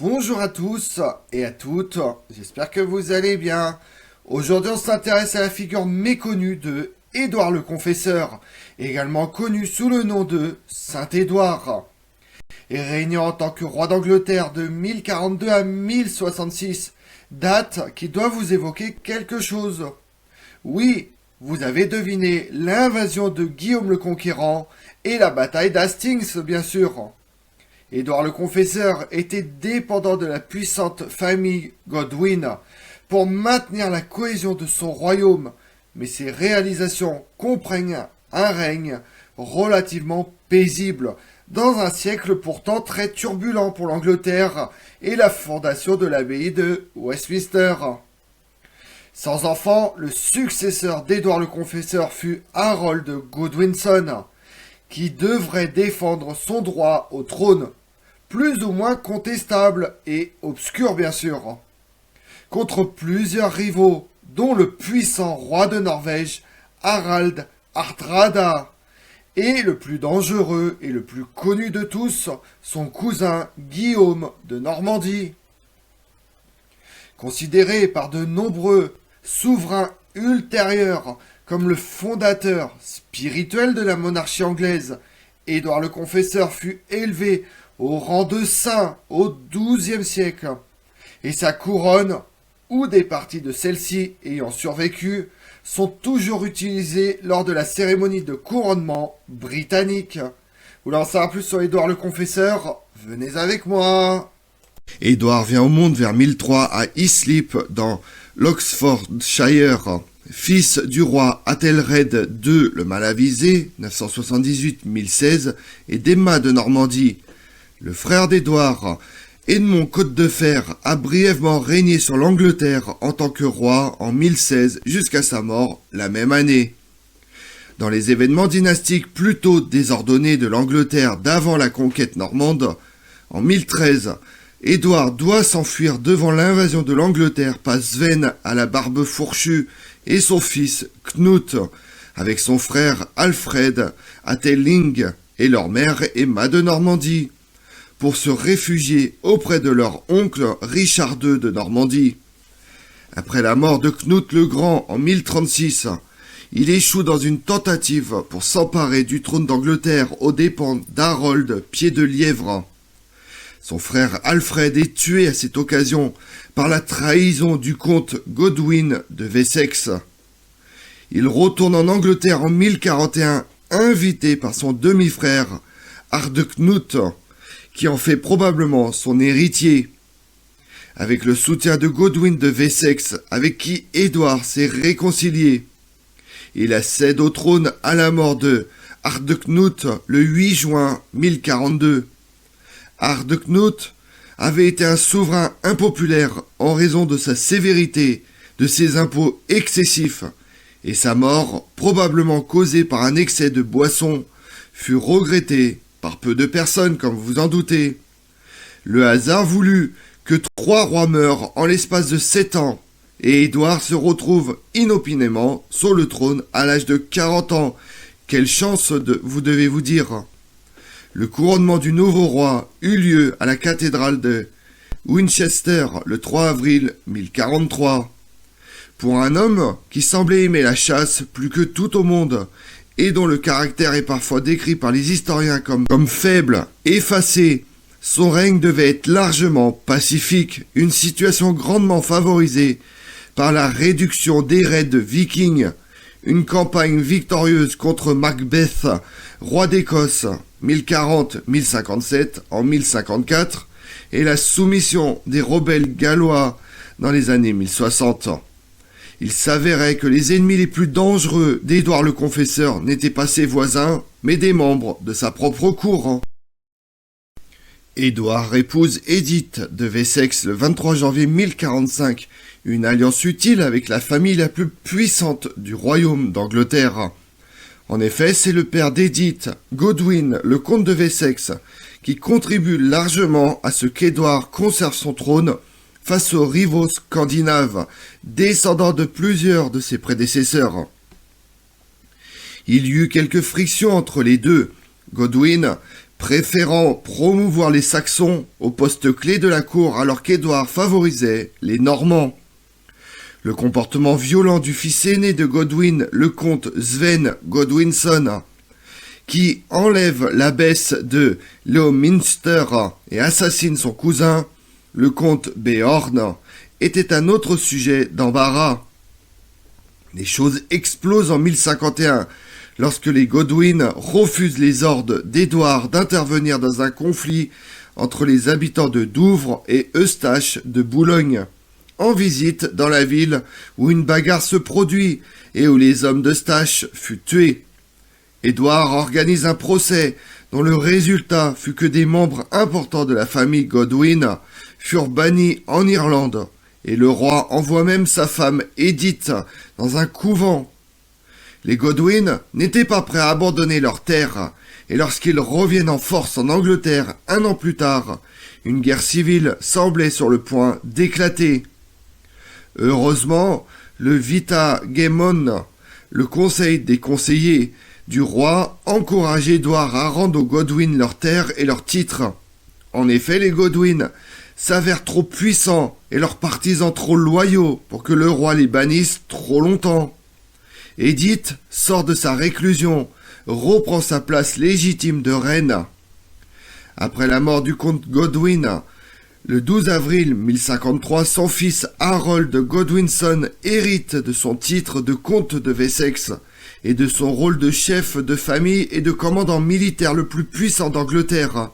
Bonjour à tous et à toutes, j'espère que vous allez bien. Aujourd'hui on s'intéresse à la figure méconnue de Édouard le Confesseur, également connu sous le nom de Saint-Édouard. Et régnant en tant que roi d'Angleterre de 1042 à 1066, date qui doit vous évoquer quelque chose. Oui, vous avez deviné l'invasion de Guillaume le Conquérant et la bataille d'Hastings bien sûr. Édouard le Confesseur était dépendant de la puissante famille Godwin pour maintenir la cohésion de son royaume, mais ses réalisations comprennent un règne relativement paisible dans un siècle pourtant très turbulent pour l'Angleterre et la fondation de l'abbaye de Westminster. Sans enfant, le successeur d'Édouard le Confesseur fut Harold de Godwinson, qui devrait défendre son droit au trône, plus ou moins contestable et obscur bien sûr, contre plusieurs rivaux, dont le puissant roi de Norvège, Harald Hardrada, et le plus dangereux et le plus connu de tous, son cousin Guillaume de Normandie. Considéré par de nombreux souverains ultérieurs comme le fondateur spirituel de la monarchie anglaise, Édouard le Confesseur fut élevé au rang de saint au XIIe siècle, et sa couronne, ou des parties de celle-ci ayant survécu, sont toujours utilisées lors de la cérémonie de couronnement britannique. Vous voulez en savoir plus sur Édouard le Confesseur? Venez avec moi. Édouard vient au monde vers 1003 à Islip, dans l'Oxfordshire. Fils du roi Athelred II le Malavisé, 978-1016, et d'Emma de Normandie. Le frère d'Édouard, Edmond Côte-de-Fer, a brièvement régné sur l'Angleterre en tant que roi en 1016 jusqu'à sa mort la même année. Dans les événements dynastiques plutôt désordonnés de l'Angleterre d'avant la conquête normande, en 1013, Édouard doit s'enfuir devant l'invasion de l'Angleterre par Sven à la barbe fourchue et son fils Knut, avec son frère Alfred à Telling et leur mère Emma de Normandie, pour se réfugier auprès de leur oncle Richard II de Normandie. Après la mort de Knut le Grand en 1036, il échoue dans une tentative pour s'emparer du trône d'Angleterre aux dépens d'Harold Pied de Lièvre. Son frère Alfred est tué à cette occasion par la trahison du comte Godwin de Wessex. Il retourne en Angleterre en 1041, invité par son demi-frère Hardeknut, qui en fait probablement son héritier. Avec le soutien de Godwin de Wessex, avec qui Édouard s'est réconcilié, il accède au trône à la mort de Hardeknut le 8 juin 1042. Hardeknut avait été un souverain impopulaire en raison de sa sévérité, de ses impôts excessifs, et sa mort, probablement causée par un excès de boisson, fut regrettée par peu de personnes, comme vous en doutez. Le hasard voulut que 3 rois meurent en l'espace de 7 ans, et Édouard se retrouve inopinément sur le trône à l'âge de 40 ans. Quelle chance vous devez vous dire. Le couronnement du nouveau roi eut lieu à la cathédrale de Winchester le 3 avril 1043. Pour un homme qui semblait aimer la chasse plus que tout au monde, et dont le caractère est parfois décrit par les historiens comme faible, effacé, son règne devait être largement pacifique, une situation grandement favorisée par la réduction des raids vikings, une campagne victorieuse contre Macbeth, roi d'Écosse, 1040-1057 en 1054, et la soumission des rebelles gallois dans les années 1060. Il s'avérait que les ennemis les plus dangereux d'Édouard le Confesseur n'étaient pas ses voisins, mais des membres de sa propre cour. Édouard épouse Édith de Wessex le 23 janvier 1045, une alliance utile avec la famille la plus puissante du royaume d'Angleterre. En effet, c'est le père d'Édith, Godwin, le comte de Wessex, qui contribue largement à ce qu'Édouard conserve son trône face aux rivaux scandinaves, descendants de plusieurs de ses prédécesseurs. Il y eut quelques frictions entre les deux. Godwin préférant promouvoir les Saxons au poste clé de la cour alors qu'Édouard favorisait les Normands. Le comportement violent du fils aîné de Godwin, le comte Sven Godwinson, qui enlève l'abbesse de Leominster et assassine son cousin, le comte Beorn, était un autre sujet d'embarras. Les choses explosent en 1051, lorsque les Godwin refusent les ordres d'Édouard d'intervenir dans un conflit entre les habitants de Douvres et Eustache de Boulogne, en visite dans la ville où une bagarre se produit et où les hommes d'Eustache furent tués. Édouard organise un procès dont le résultat fut que des membres importants de la famille Godwin furent bannis en Irlande, et le roi envoie même sa femme Edith dans un couvent. Les Godwin n'étaient pas prêts à abandonner leurs terres, et lorsqu'ils reviennent en force en Angleterre 1 an plus tard, une guerre civile semblait sur le point d'éclater. Heureusement, le Vitagemon, le conseil des conseillers du roi, encourage Édouard à rendre aux Godwin leurs terres et leurs titres. En effet, les Godwin s'avèrent trop puissants et leurs partisans trop loyaux pour que le roi les bannisse trop longtemps. Edith sort de sa réclusion, reprend sa place légitime de reine. Après la mort du comte Godwin, le 12 avril 1053, son fils Harold Godwinson hérite de son titre de comte de Wessex et de son rôle de chef de famille et de commandant militaire le plus puissant d'Angleterre.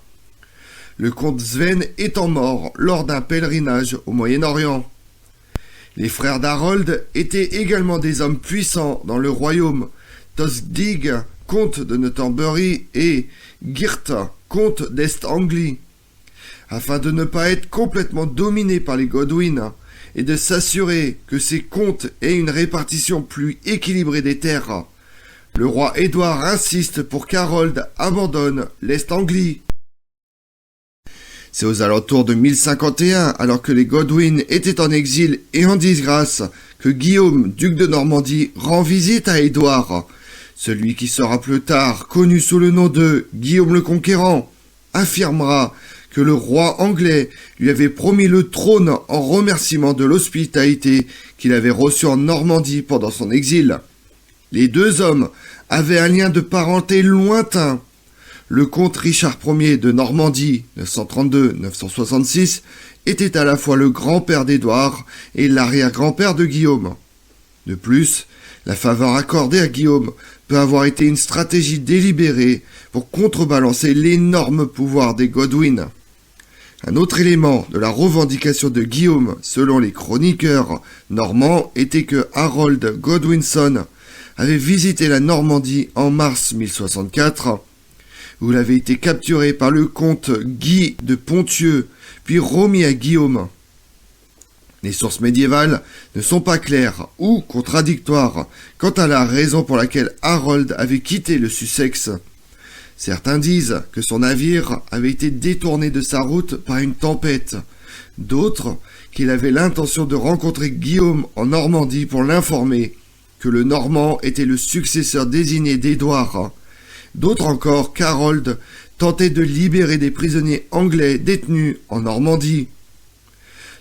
Le comte Sven étant mort lors d'un pèlerinage au Moyen-Orient. Les frères d'Harold étaient également des hommes puissants dans le royaume. Tostig, comte de Northumbrie, et Gyrth, comte d'Est-Anglie. Afin de ne pas être complètement dominé par les Godwin et de s'assurer que ces comtes aient une répartition plus équilibrée des terres, le roi Édouard insiste pour qu'Harold abandonne l'Est-Anglie. C'est aux alentours de 1051, alors que les Godwin étaient en exil et en disgrâce, que Guillaume, duc de Normandie, rend visite à Édouard. Celui qui sera plus tard connu sous le nom de Guillaume le Conquérant, affirmera que le roi anglais lui avait promis le trône en remerciement de l'hospitalité qu'il avait reçue en Normandie pendant son exil. Les deux hommes avaient un lien de parenté lointain. Le comte Richard Ier de Normandie, 932-966, était à la fois le grand-père d'Édouard et l'arrière-grand-père de Guillaume. De plus, la faveur accordée à Guillaume peut avoir été une stratégie délibérée pour contrebalancer l'énorme pouvoir des Godwin. Un autre élément de la revendication de Guillaume, selon les chroniqueurs normands, était que Harold Godwinson avait visité la Normandie en mars 1064, où il avait été capturé par le comte Guy de Ponthieu, puis remis à Guillaume. Les sources médiévales ne sont pas claires ou contradictoires quant à la raison pour laquelle Harold avait quitté le Sussex. Certains disent que son navire avait été détourné de sa route par une tempête, d'autres qu'il avait l'intention de rencontrer Guillaume en Normandie pour l'informer que le Normand était le successeur désigné d'Édouard. D'autres encore qu'Harold tentait de libérer des prisonniers anglais détenus en Normandie.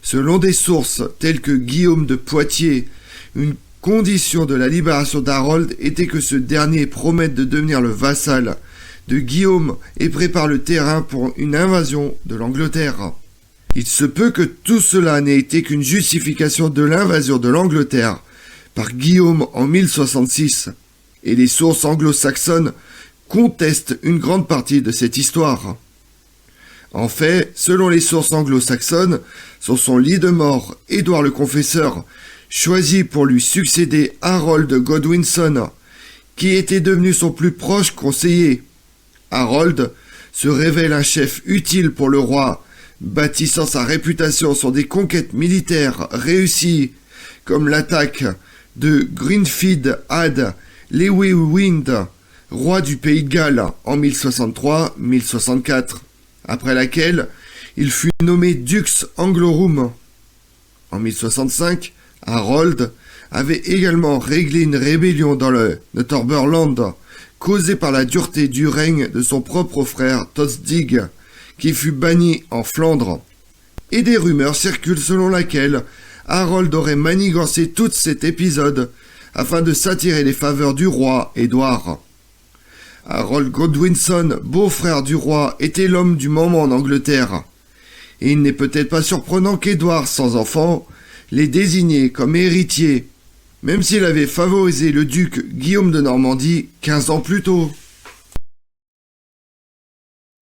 Selon des sources telles que Guillaume de Poitiers, une condition de la libération d'Harold était que ce dernier promette de devenir le vassal de Guillaume et prépare le terrain pour une invasion de l'Angleterre. Il se peut que tout cela n'ait été qu'une justification de l'invasion de l'Angleterre par Guillaume en 1066, et les sources anglo-saxonnes contestent une grande partie de cette histoire. En fait, selon les sources anglo-saxonnes, sur son lit de mort, Édouard le Confesseur choisit pour lui succéder Harold Godwinson, qui était devenu son plus proche conseiller. Harold se révèle un chef utile pour le roi, bâtissant sa réputation sur des conquêtes militaires réussies, comme l'attaque de Grinfield ad Lewewind, roi du pays de Galles, en 1063-1064, après laquelle il fut nommé Dux Anglorum. En 1065, Harold avait également réglé une rébellion dans le Northumberland, causée par la dureté du règne de son propre frère Tostig, qui fut banni en Flandre. Et des rumeurs circulent selon laquelle Harold aurait manigancé tout cet épisode afin de s'attirer les faveurs du roi Édouard. Harold Godwinson, beau-frère du roi, était l'homme du moment en Angleterre. Et il n'est peut-être pas surprenant qu'Édouard, sans enfant, l'ait désigné comme héritier, même s'il avait favorisé le duc Guillaume de Normandie 15 ans plus tôt.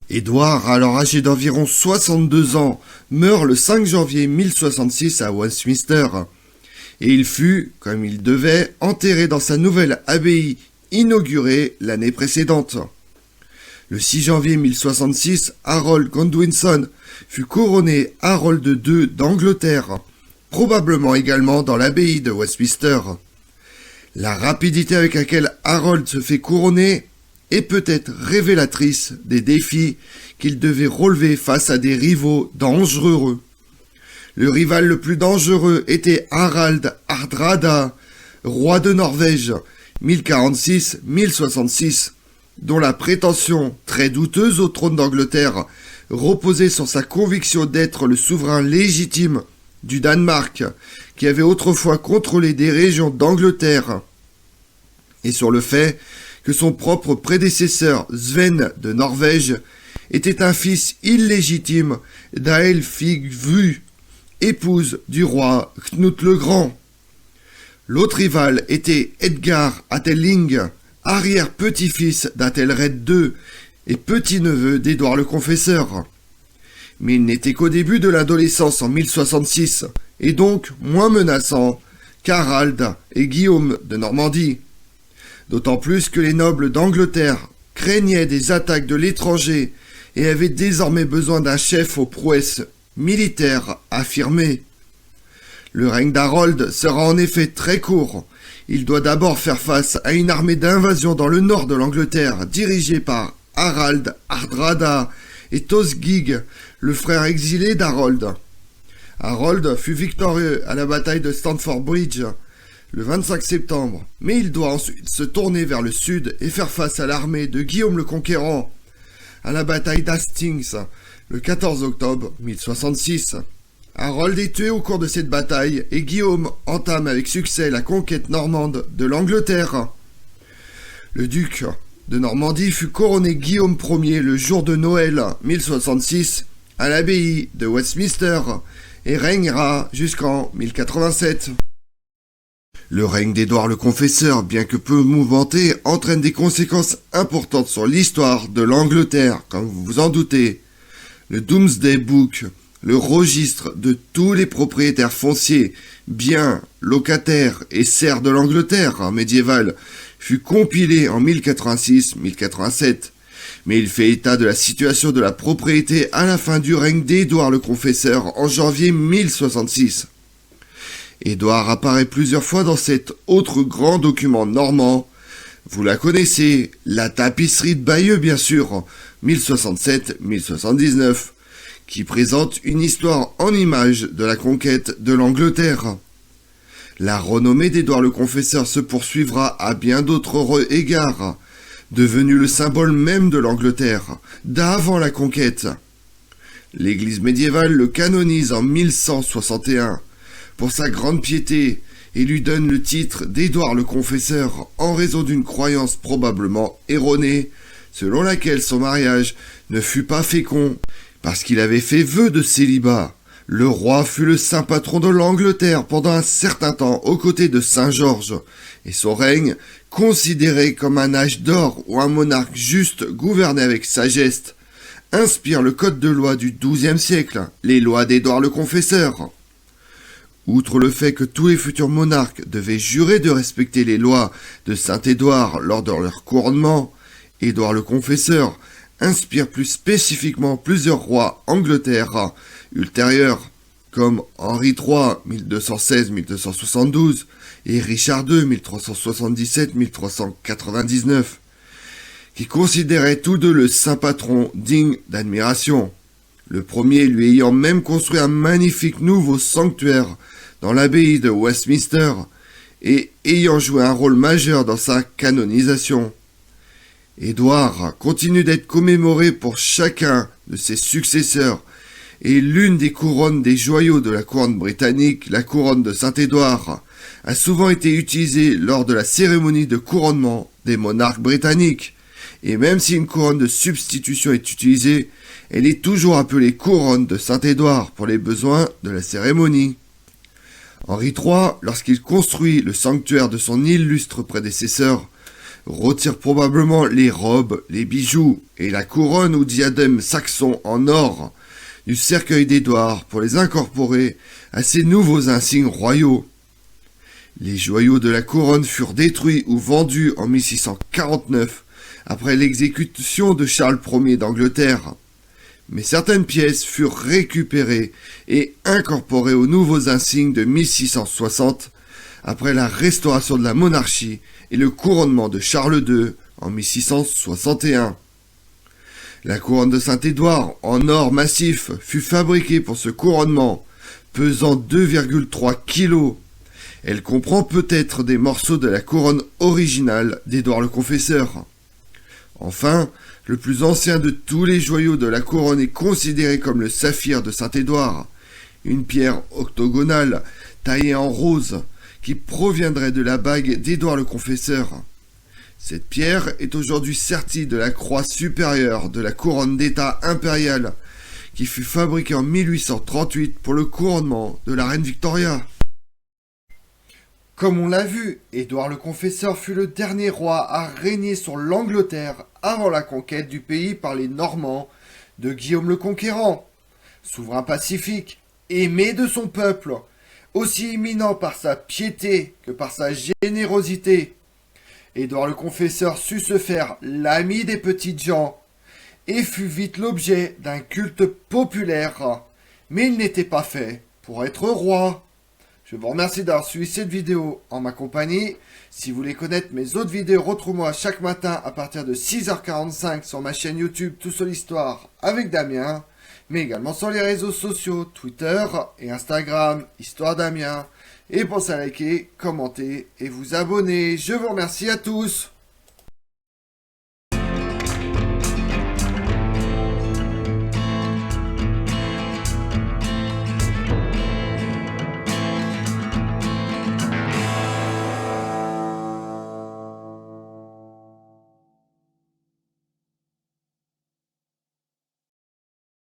Édouard, alors âgé d'environ 62 ans, meurt le 5 janvier 1066 à Westminster, et il fut, comme il devait, enterré dans sa nouvelle abbaye inaugurée l'année précédente. Le 6 janvier 1066, Harold Godwinson fut couronné Harold II d'Angleterre, probablement également dans l'abbaye de Westminster. La rapidité avec laquelle Harold se fait couronner est peut-être révélatrice des défis qu'il devait relever face à des rivaux dangereux. Le rival le plus dangereux était Harald Hardrada, roi de Norvège, 1046-1066, dont la prétention, très douteuse au trône d'Angleterre, reposait sur sa conviction d'être le souverain légitime du Danemark, qui avait autrefois contrôlé des régions d'Angleterre, et sur le fait que son propre prédécesseur Sven de Norvège était un fils illégitime d'Aelfingvu, épouse du roi Knut le Grand. L'autre rival était Edgar Ateling, arrière-petit-fils d'Athelred II et petit-neveu d'Édouard le Confesseur. Mais il n'était qu'au début de l'adolescence en 1066, et donc moins menaçant qu'Harald et Guillaume de Normandie. D'autant plus que les nobles d'Angleterre craignaient des attaques de l'étranger et avaient désormais besoin d'un chef aux prouesses militaires affirmées. Le règne d'Harold sera en effet très court. Il doit d'abord faire face à une armée d'invasion dans le nord de l'Angleterre dirigée par Harald Hardrada et Tostig, le frère exilé d'Harold. Harold fut victorieux à la bataille de Stamford Bridge le 25 septembre, mais il doit ensuite se tourner vers le sud et faire face à l'armée de Guillaume le Conquérant à la bataille d'Hastings le 14 octobre 1066. Harold est tué au cours de cette bataille et Guillaume entame avec succès la conquête normande de l'Angleterre. Le duc de Normandie fut couronné Guillaume Ier le jour de Noël 1066 à l'abbaye de Westminster et régnera jusqu'en 1087. Le règne d'Édouard le Confesseur, bien que peu mouvementé, entraîne des conséquences importantes sur l'histoire de l'Angleterre, comme vous vous en doutez. Le Domesday Book, le registre de tous les propriétaires fonciers, biens, locataires et serfs de l'Angleterre médiévale, fut compilé en 1086-1087, mais il fait état de la situation de la propriété à la fin du règne d'Édouard le Confesseur en janvier 1066. Édouard apparaît plusieurs fois dans cet autre grand document normand. Vous la connaissez, la tapisserie de Bayeux bien sûr, 1067-1079, qui présente une histoire en images de la conquête de l'Angleterre. La renommée d'Édouard le Confesseur se poursuivra à bien d'autres égards, devenu le symbole même de l'Angleterre, d'avant la conquête. L'Église médiévale le canonise en 1161 pour sa grande piété et lui donne le titre d'Édouard le Confesseur en raison d'une croyance probablement erronée, selon laquelle son mariage ne fut pas fécond parce qu'il avait fait vœu de célibat. Le roi fut le saint patron de l'Angleterre pendant un certain temps aux côtés de Saint Georges, et son règne, considéré comme un âge d'or où un monarque juste gouverné avec sagesse, inspire le code de loi du XIIe siècle, les lois d'Édouard le Confesseur. Outre le fait que tous les futurs monarques devaient jurer de respecter les lois de Saint-Édouard lors de leur couronnement, Édouard le Confesseur inspire plus spécifiquement plusieurs rois Angleterre ultérieurs, comme Henri III 1216-1272 et Richard II 1377-1399, qui considéraient tous deux le saint patron digne d'admiration. Le premier lui ayant même construit un magnifique nouveau sanctuaire dans l'abbaye de Westminster, et ayant joué un rôle majeur dans sa canonisation. Édouard continue d'être commémoré pour chacun de ses successeurs, et l'une des couronnes des joyaux de la couronne britannique, la couronne de Saint-Édouard, a souvent été utilisée lors de la cérémonie de couronnement des monarques britanniques. Et même si une couronne de substitution est utilisée, elle est toujours appelée couronne de Saint-Édouard pour les besoins de la cérémonie. Henri III, lorsqu'il construit le sanctuaire de son illustre prédécesseur, retire probablement les robes, les bijoux et la couronne ou diadème saxon en or du cercueil d'Édouard pour les incorporer à ses nouveaux insignes royaux. Les joyaux de la couronne furent détruits ou vendus en 1649 après l'exécution de Charles Ier d'Angleterre. Mais certaines pièces furent récupérées et incorporées aux nouveaux insignes de 1660 après la restauration de la monarchie et le couronnement de Charles II en 1661. La couronne de Saint-Édouard en or massif fut fabriquée pour ce couronnement, pesant 2,3 kg. Elle comprend peut-être des morceaux de la couronne originale d'Édouard le Confesseur. Enfin, le plus ancien de tous les joyaux de la couronne est considéré comme le saphir de Saint-Édouard, une pierre octogonale taillée en rose qui proviendrait de la bague d'Édouard le Confesseur. Cette pierre est aujourd'hui sertie de la croix supérieure de la couronne d'État impériale qui fut fabriquée en 1838 pour le couronnement de la reine Victoria. Comme on l'a vu, Édouard le Confesseur fut le dernier roi à régner sur l'Angleterre avant la conquête du pays par les Normands de Guillaume le Conquérant. Souverain pacifique, aimé de son peuple, aussi éminent par sa piété que par sa générosité, Édouard le Confesseur sut se faire l'ami des petites gens et fut vite l'objet d'un culte populaire, mais il n'était pas fait pour être roi. Je vous remercie d'avoir suivi cette vidéo en ma compagnie. Si vous voulez connaître mes autres vidéos, retrouvez-moi chaque matin à partir de 6h45 sur ma chaîne YouTube Tout sur l'Histoire avec Damien, mais également sur les réseaux sociaux Twitter et Instagram Histoire Damien. Et pensez à liker, commenter et vous abonner. Je vous remercie à tous.